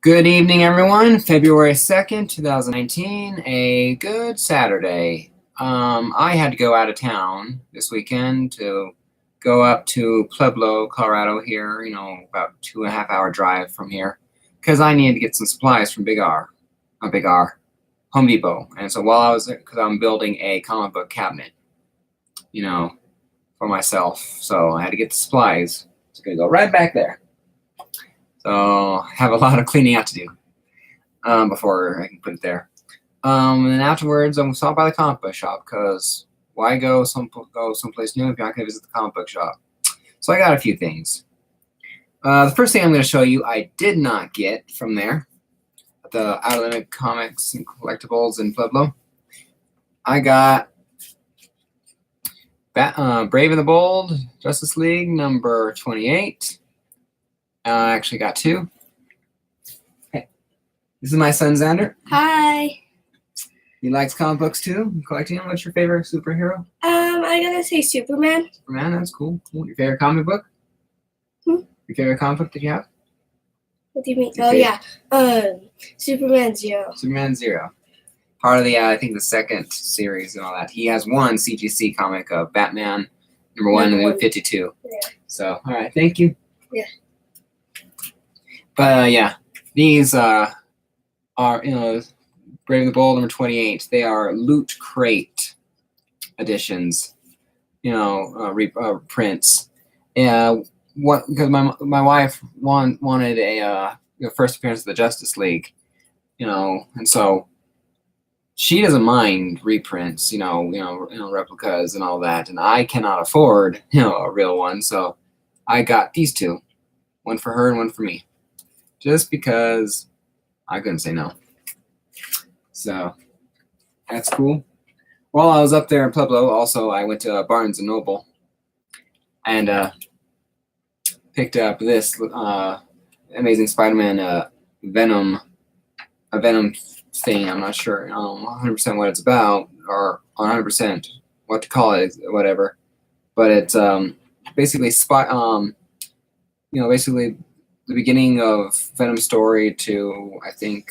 Good evening, everyone. February 2nd, 2019, a good Saturday. I had to go out of town this weekend to go up to Pueblo, Colorado here, about 2.5 hour drive from here, because I needed to get some supplies from Home Depot. And so while I was there, because I'm building a comic book cabinet, for myself. So I had to get the supplies. It's going to go right back there. So I have a lot of cleaning out to do before I can put it there. And then afterwards, I'm stopped by the comic book shop because why go someplace new if you're not going to visit the comic book shop? So I got a few things. The first thing I'm going to show you, I did not get from there at the Outer Limit Comics and Collectibles in Pueblo. I got Brave and the Bold, Justice League number 28. I actually got two. Hey, this is my son Xander. Hi. He likes comic books too. Collecting them. What's your favorite superhero? I gotta say Superman. Superman. That's cool. Your favorite comic book? Your favorite comic book that you have? What do you mean? Yeah. Superman Zero. Superman Zero. Part of the I think the second series and all that. He has one CGC comic of Batman number 1 and then 52. Yeah. So all right, thank you. Yeah. But yeah, these are Brave and the Bold number 28. They are Loot Crate editions, prints. Because my wife wanted a first appearance of the Justice League, and so she doesn't mind reprints, replicas and all that, and I cannot afford a real one, so I got these two, one for her and one for me. Just because I couldn't say no. So that's cool. While I was up there in Pueblo, also I went to Barnes & Noble and picked up this Amazing Spider-Man Venom thing. I'm not sure 100% what it's about or 100% what to call it, whatever. But it's basically basically the beginning of Venom story to, I think,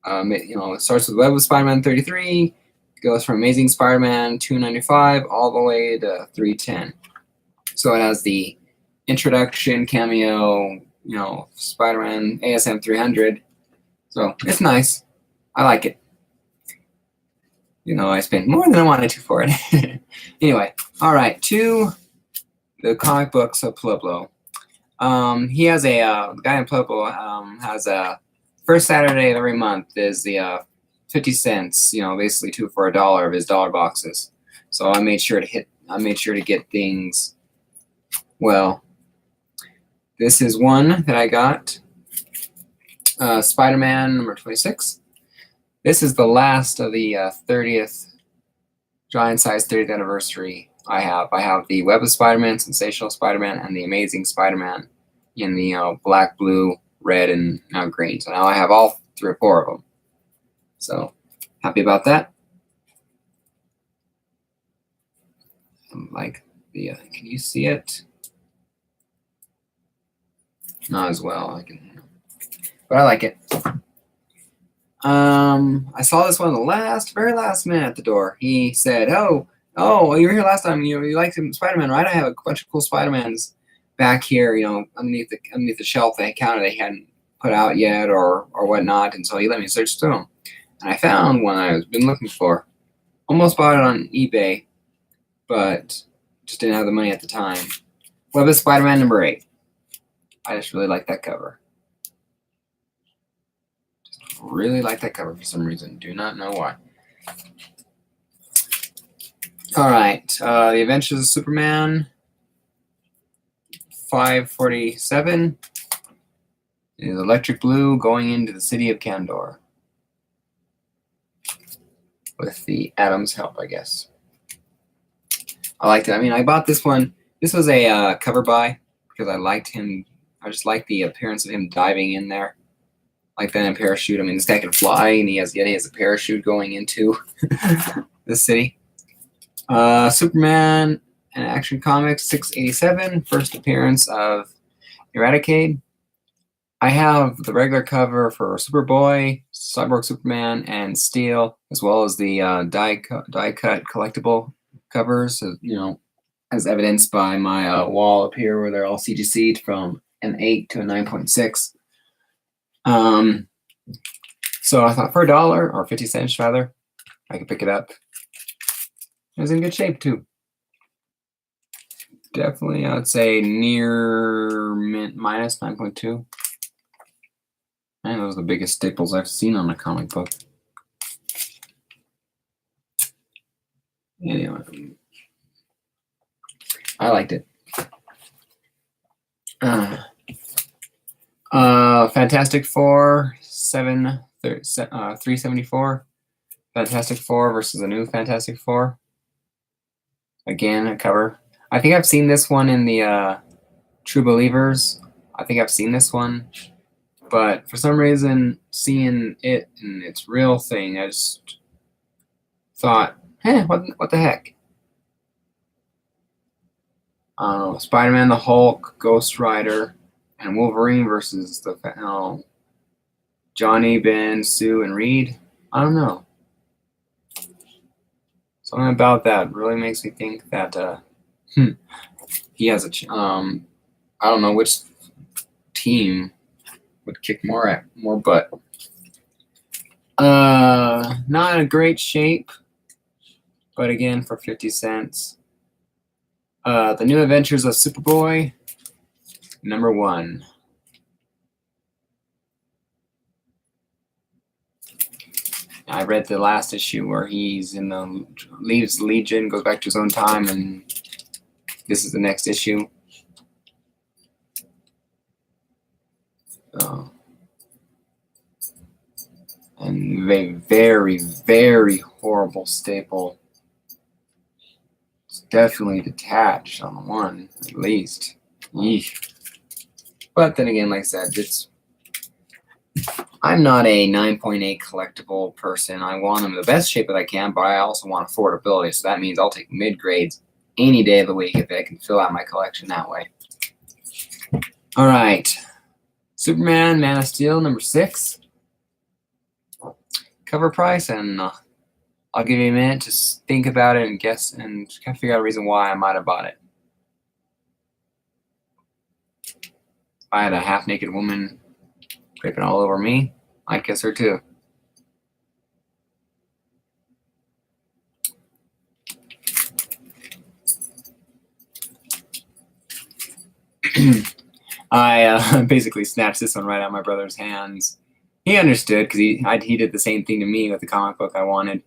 it starts with Web of Spider-Man 33, goes from Amazing Spider-Man 295 all the way to 310. So it has the introduction cameo, Spider-Man ASM 300. So it's nice. I like it. I spent more than I wanted to for it. Anyway, all right, to the comic books of Pueblo. He has the guy in Pueblo has a first Saturday of every month is the 50 cents, basically 2 for $1 of his dollar boxes. So I made sure to get things. Well, this is one that I got. Spider-Man number 26. This is the last of the 30th giant size 30th anniversary. I have the Web of Spider-Man, Sensational Spider-Man, and the Amazing Spider-Man in the black, blue, red, and now green. So now I have all 3 or 4 of them. So happy about that. Like the can you see it? Not as well. I can, but I like it. I saw this one very last minute at the door. He said, "Oh, you were here last time. You liked Spider-Man, right? I have a bunch of cool Spider-Mans back here, underneath the shelf they hadn't put out yet or whatnot." And so he let me search through them, and I found one I've been looking for. Almost bought it on eBay, but just didn't have the money at the time. Web of Spider-Man number 8. I just really like that cover. Really like that cover for some reason. Do not know why. All right, The Adventures of Superman 547 is electric blue going into the city of Kandor with the Atom's help, I guess. I liked it. I bought this one. This was a cover buy because I liked him. I just liked the appearance of him diving in there. Like that in parachute. This guy can fly, and he has a parachute going into the city. Superman and Action Comics 687, first appearance of Eradicate. I have the regular cover for Superboy, Cyborg Superman, and Steel, as well as the die-cut collectible covers, as evidenced by my wall up here where they're all CGC'd from an 8 to a 9.6. So I thought for $1 or 50 cents rather, I could pick it up. It was in good shape too. Definitely, I would say near mint minus 9.2. Man, those are the biggest staples I've seen on a comic book. Anyway, I liked it. Fantastic Four 374. Fantastic Four versus the new Fantastic Four. Again, a cover. I think I've seen this one in the True Believers. I think I've seen this one. But for some reason, seeing it in its real thing, I just thought, what the heck? Spider-Man, the Hulk, Ghost Rider, and Wolverine versus the Johnny, Ben, Sue, and Reed. I don't know. Something about that really makes me think that he has a. I don't know which team would kick more butt. Not in a great shape, but again for 50 cents. The New Adventures of Superboy, #1. I read the last issue where he's leaves Legion, goes back to his own time, and this is the next issue. And a very, very horrible staple. It's definitely detached on the one, at least. Yeesh. But then again, like I said, I'm not a 9.8 collectible person. I want them in the best shape that I can, but I also want affordability. So that means I'll take mid-grades any day of the week if I can fill out my collection that way. All right. Superman, Man of Steel, #6. Cover price, and I'll give you a minute to think about it and guess and kind of figure out a reason why I might have bought it. If I had a half-naked woman draping all over me, I'd kiss her too. I basically snatched this one right out of my brother's hands. He understood because he did the same thing to me with the comic book I wanted.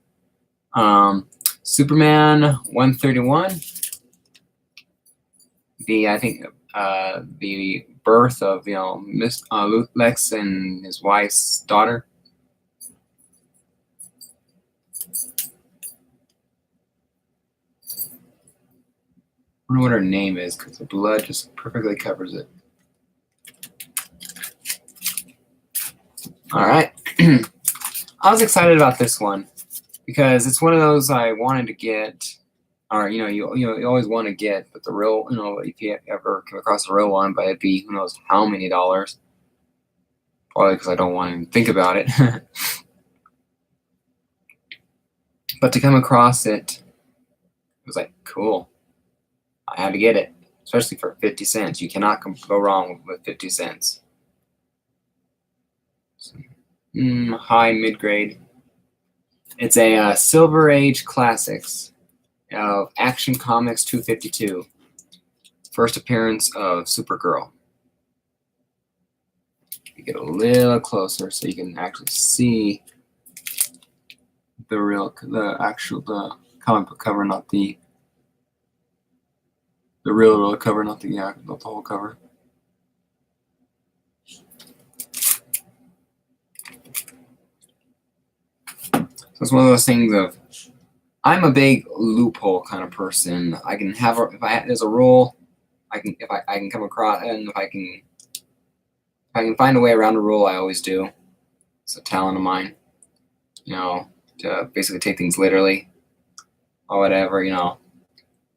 Superman 131. The birth of Lex and his wife's daughter. I wonder what her name is because the blood just perfectly covers it. All right. I was excited about this one because it's one of those I wanted to get, or you always want to get, but the real, if you ever come across a real one, but it'd be who knows how many dollars. Probably because I don't want to think about it. But to come across it, it was like cool. I had to get it, especially for 50 cents. You cannot go wrong with 50 cents. High mid-grade. It's a Silver Age Classics of Action Comics 252. First appearance of Supergirl. You get a little closer so you can actually see the comic book cover, not the real cover, not the whole cover. So it's one of those things of, I'm a big loophole kind of person. I can have there's a rule, I can come across, and if I can find a way around a rule, I always do. It's a talent of mine, to basically take things literally or whatever.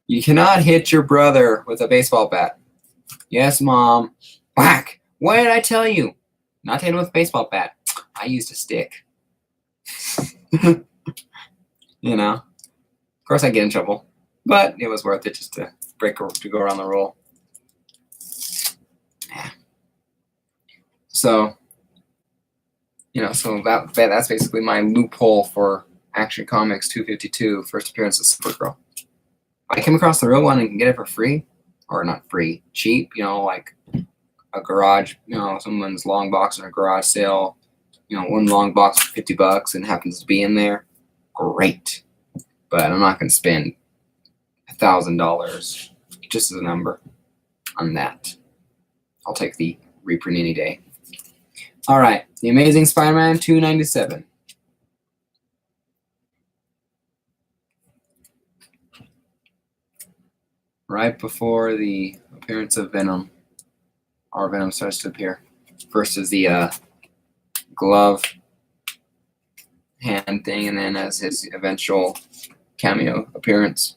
You cannot hit your brother with a baseball bat. Yes, Mom. Whack! What did I tell you? Not hitting with a baseball bat. I used a stick. You know. Of course, I get in trouble, but it was worth it just to go around the rule. Yeah. So, so that's basically my loophole for Action Comics 252, first appearance of Supergirl. I came across the real one and can get it for free, or not free, cheap. Like a garage, someone's long box in a garage sale. One long box for $50 and happens to be in there. Great, but I'm not going to spend $1,000 just as a number on that. I'll take the reprint any day. All right, The Amazing Spider-Man 297. Right before the appearance of Venom, or Venom starts to appear. First is the glove hand thing, and then as his eventual cameo appearance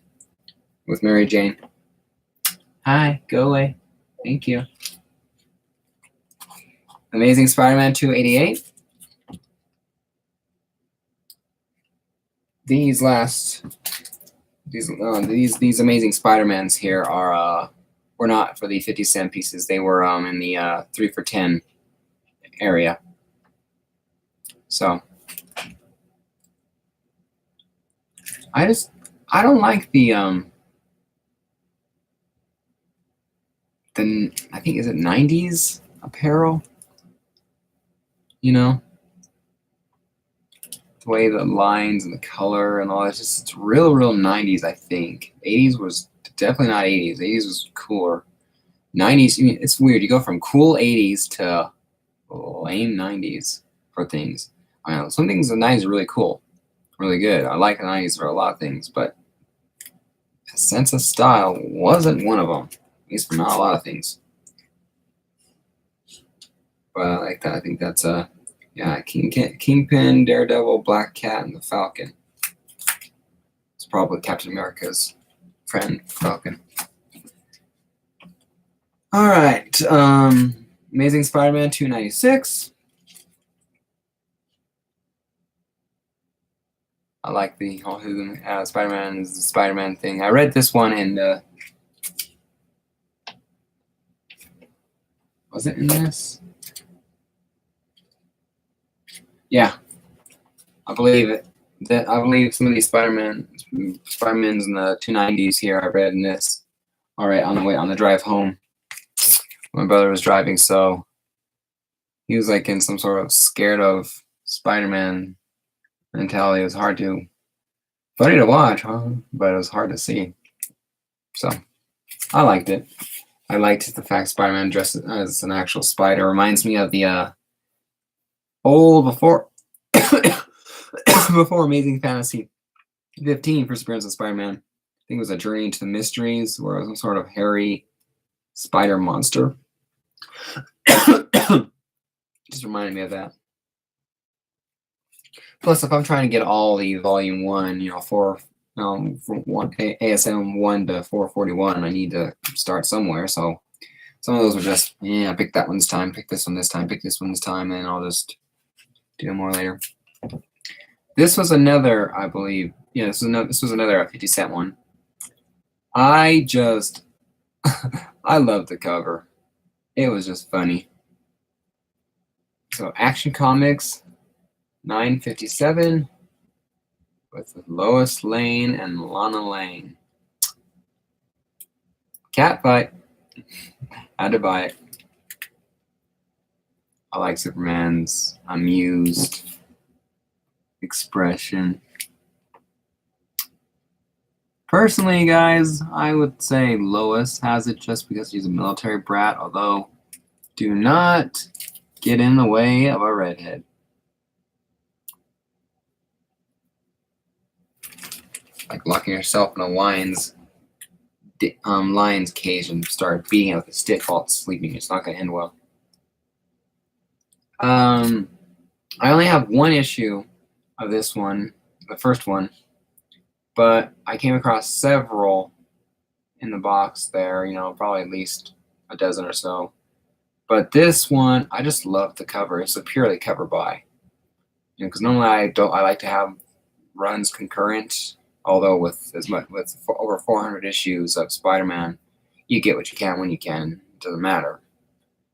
with Mary Jane. Hi, go away. Thank you. Amazing Spider-Man 288. These Amazing Spider-Mans here were not for the 50-cent pieces. They were in the 3 for $10 area. So I don't like the I think, is it 90s apparel? The way the lines and the color and all that, it's real 90s, I think. 80s was definitely not 80s. 80s was cooler. 90s, it's weird. You go from cool 80s to lame 90s for things. I know some things in the 90s are really cool, really good. I like the 90s for a lot of things, but a sense of style wasn't one of them. At least for not a lot of things. But I like that. I think that's Kingpin, Daredevil, Black Cat, and the Falcon. It's probably Captain America's friend, Falcon. All right, Amazing Spider-Man 296. I like the whole Spider-Man is the Spider-Man thing. I read this one in the. Was it in this? Yeah, I believe it. I believe some of these Spider-Mans in the 290s here I read in this. All right, on the drive home. My brother was driving, so he was like in some sort of scared of Spider-Man mentality. It was funny to watch, but it was hard to see. So I liked it. I liked the fact Spider-Man dressed as an actual spider. Reminds me of the old before Amazing Fantasy 15, first appearance of Spider-Man. I think it was A Journey into the Mysteries, where it was some sort of hairy spider monster. Just reminded me of that. Plus, if I'm trying to get all the Volume 1, from ASM 1 to 441, I need to start somewhere. So some of those were just, pick that one this time, pick this one this time, pick this one this time, and I'll just do more later. This was another, I believe, this was another 50-cent one. I loved the cover. It was just funny. So Action Comics 957 with Lois Lane and Lana Lang. Cat fight. Had to buy it. I like Superman's amused expression. Personally, guys, I would say Lois has it just because she's a military brat, although do not get in the way of a redhead. Like locking yourself in a lion's cage and start beating it with a stick while it's sleeping. It's not going to end well. I only have one issue of this one, the first one, but I came across several in the box there, probably at least a dozen or so. But this one, I just love the cover. It's a purely cover buy. Because normally I like to have runs concurrent. Although with over 400 issues of Spider-Man, you get what you can when you can. It doesn't matter.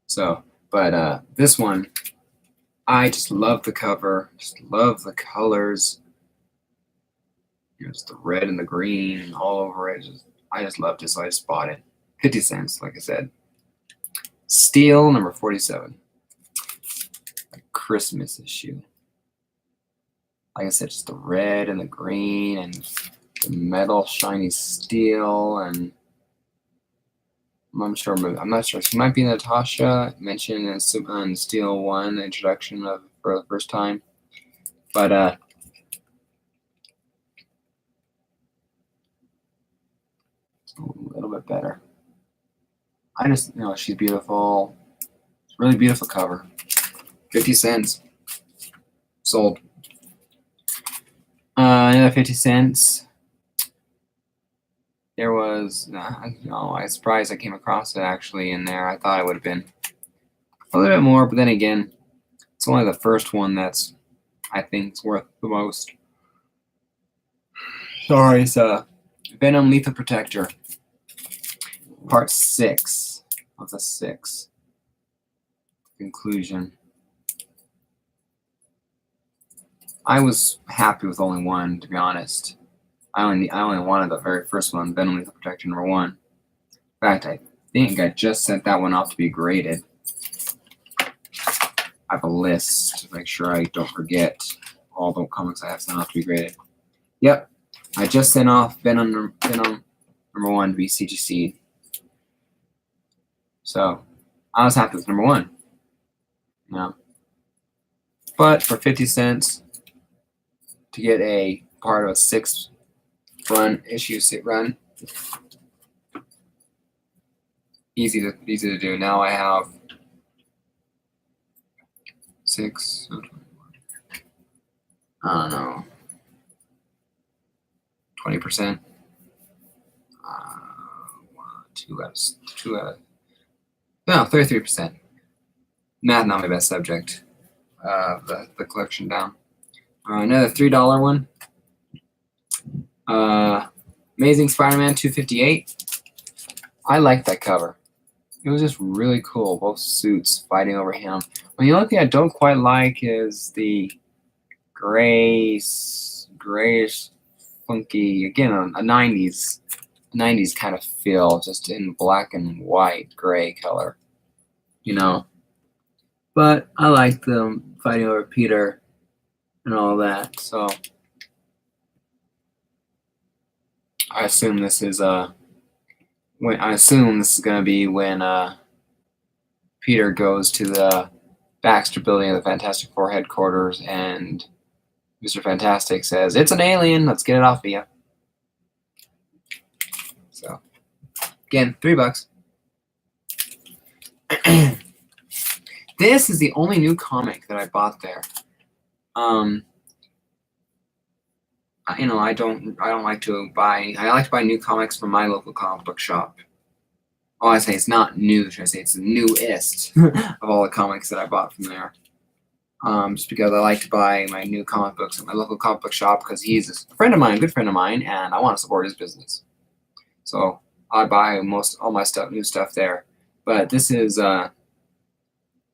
So, but this one, I just love the cover. Just love the colors. Just the red and the green all over it. I just loved it, so I just bought it. 50 cents, like I said. Steel number 47. A Christmas issue. Like I said, just the red and the green and the metal shiny steel, and I'm not sure. She might be Natasha mentioned in Steel 1 introduction for the first time. But it's a little bit better. I just, she's beautiful. It's a really beautiful cover. 50 cents. Sold. Another 50 cents. There was, I was surprised I came across it actually in there. I thought it would have been a little bit more, but then again, it's only the first one that's, I think, is worth the most. Sorry, it's Venom Lethal Protector. Part 6 of the 6. Conclusion. I was happy with only one, to be honest. I only wanted the very first one, Venom Lethal Protector number 1. In fact, I think I just sent that one off to be graded. I have a list to make sure I don't forget all the comics I have sent off to be graded. Yep, I just sent off Venom number 1 to be CGC'd. So I was happy with number 1. But for 50 cents to get a part of a 6 run issue run, easy to do. Now I have 6. I don't know. 20%. 33%. Math not my best subject. The collection down. Another $3 one. Amazing Spider-Man 258. I like that cover. It was just really cool. Both suits fighting over him. The only thing I don't quite like is the grayish, funky, again, a 90s kind of feel, just in black and white, gray color, But I like them fighting over Peter and all that. So I assume this is gonna be when Peter goes to the Baxter Building of the Fantastic Four headquarters, and Mr. Fantastic says, "It's an alien. Let's get it off of you." So again, $3. This is the only new comic that I bought there. I don't like to buy. I like to buy new comics from my local comic book shop. Oh, I say it's not new. Should I say it's the newest of all the comics that I bought from there? Just because I like to buy my new comic books at my local comic book shop, because he's a friend of mine, a good friend of mine, and I want to support his business. So I buy all my new stuff there. But this is in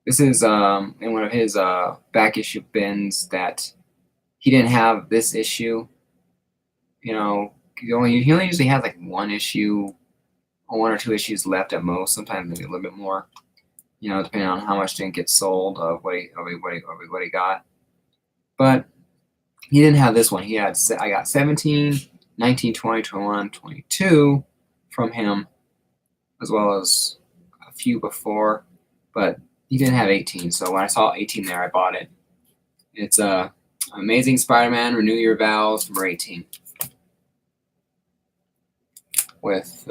one of his back issue bins that he didn't have this issue. He only usually has like one issue or 1 or 2 issues left at most. Sometimes maybe a little bit more. Depending on how much didn't get sold of what he got. But he didn't have this one. I got 17, 19, 20, 21, 22 from him, as well as a few before. But he didn't have 18, so when I saw 18 there, I bought it. It's Amazing Spider-Man Renew Your Vows number 18 with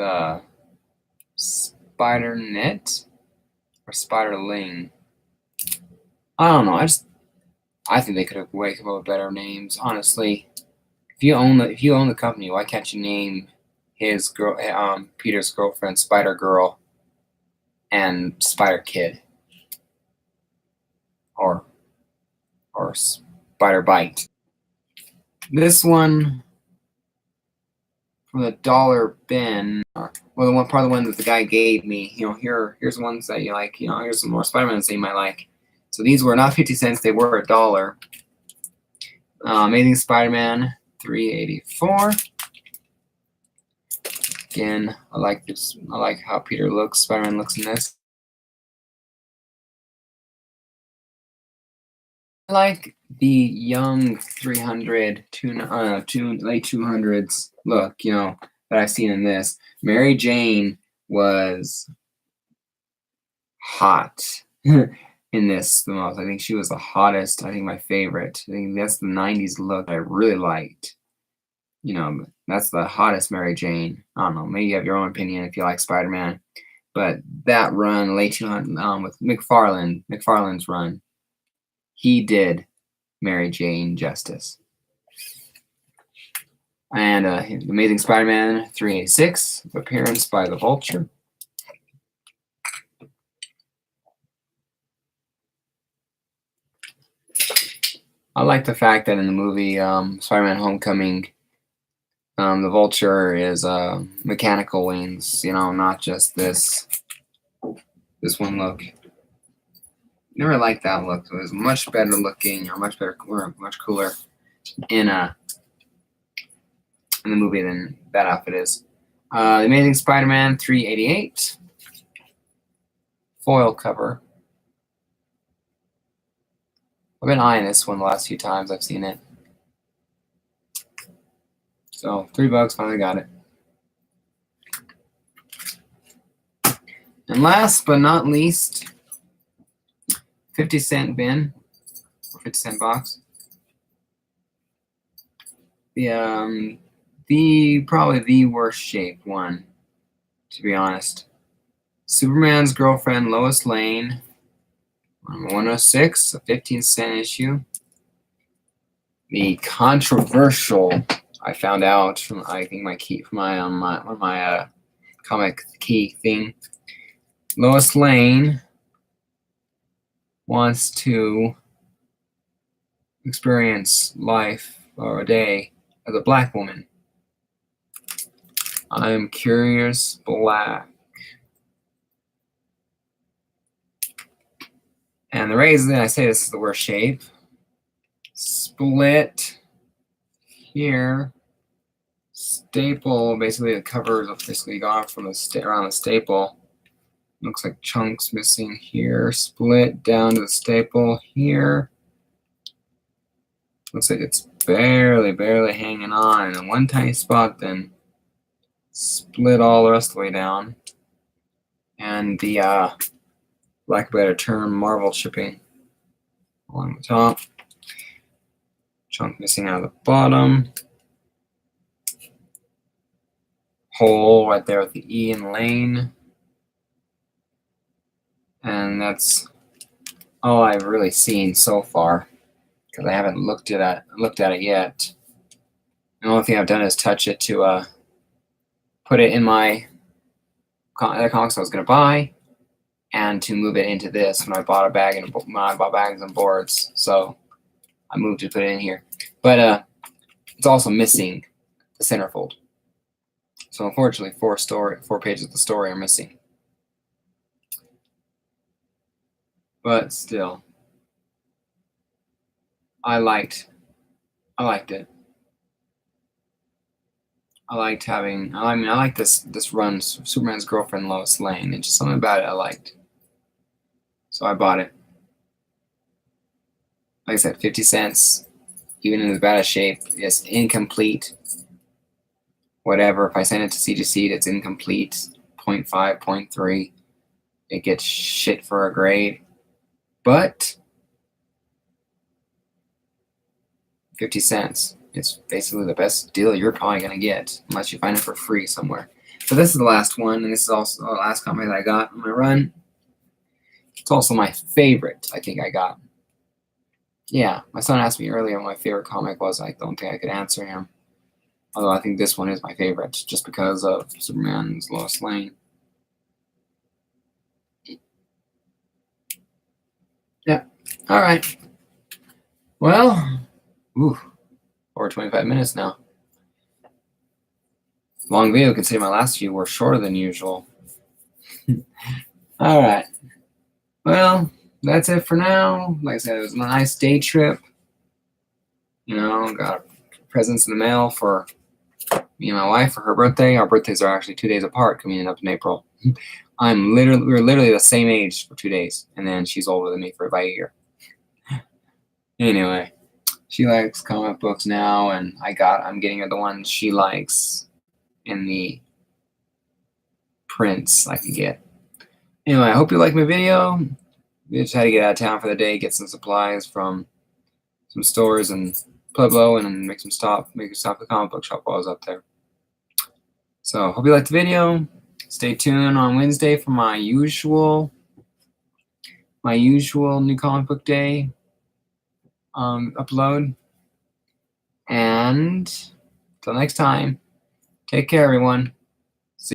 Spider-Net or Spider-Ling. I don't know. I think they could have come up with better names. Honestly, if you own the company, why can't you name Peter's girlfriend Spider Girl and Spider Kid? or spider bite. This one from the dollar bin, well, the one part of the one that the guy gave me. Here's ones that you like. Here's some more Spider-Mans that you might like. So these were not 50 cents; they were $1. Amazing Spider-Man 384. Again, I like this. I like how Peter looks. Spider-Man looks in this. I like the young 300 late 200s look, that I've seen in this. Mary Jane was hot in this the most. I think she was the hottest. I think my favorite. I think that's the 90s look I really liked. That's the hottest Mary Jane. I don't know. Maybe you have your own opinion if you like Spider-Man. But that run, late 200s, with McFarlane's run, he did Mary Jane justice. And Amazing Spider-Man 386, appearance by the Vulture. I like the fact that in the movie Spider-Man Homecoming, the Vulture is mechanical wings, not just this one look. Never liked that look. It was much better looking, or much cooler in the movie than that outfit is. The Amazing Spider-Man 388 foil cover. I've been eyeing this one the last few times I've seen it. So $3, finally got it. And last but not least, 50-cent bin, or 50-cent box. Probably the worst shaped one, to be honest. Superman's Girlfriend, Lois Lane, 106, a 15-cent issue. The controversial, I found out from my comic key thing. Lois Lane wants to experience life or a day as a black woman. I am curious black. And the reason I say this is the worst shape, split here, staple, basically the cover is basically gone from around the staple. Looks like chunks missing here, split down to the staple here. Looks like it's barely hanging on in one tiny spot, then split all the rest of the way down. And the lack of a better term, Marvel shipping on the top. Chunk missing out of the bottom. Hole right there with the E in lane. And that's all I've really seen so far, because I haven't looked at it yet. The only thing I've done is touch it to put it in my other comics I was going to buy, and to move it into this when I bought a bag and when I bought bags and boards. So I moved to put it in here, but it's also missing the centerfold. So unfortunately, 4 pages of the story are missing. But still, I liked it. I like this run, Superman's Girlfriend, Lois Lane. It's just something about it I liked. So I bought it. Like I said, 50 cents, even in as bad a shape. It's incomplete. Whatever. If I send it to CGC, it's incomplete. 0.5, 0.3. It gets shit for a grade. But 50 cents. It's basically the best deal you're probably going to get, unless you find it for free somewhere. So this is the last one, and this is also the last comic that I got on my run. It's also my favorite, I think I got. Yeah, my son asked me earlier what my favorite comic was. I don't think I could answer him. Although I think this one is my favorite, just because of Superman's Lois Lane. Yeah. All right. Well, over 25 minutes now. Long video, considering my last few were shorter than usual. All right. Well, that's it for now. Like I said, it was a nice day trip. You know, got presents in the mail for me and my wife for her birthday. Our birthdays are actually 2 days apart, coming up in April. We're literally the same age for 2 days, and then she's older than me by a year. Anyway, she likes comic books now, and I'm getting her the ones she likes in the prints I can get. Anyway, I hope you like my video. We just had to get out of town for the day, get some supplies from some stores in Pueblo, and then make a stop at the comic book shop while I was up there. So, hope you liked the video. Stay tuned on Wednesday for my usual new comic book day upload. And till next time, take care, everyone.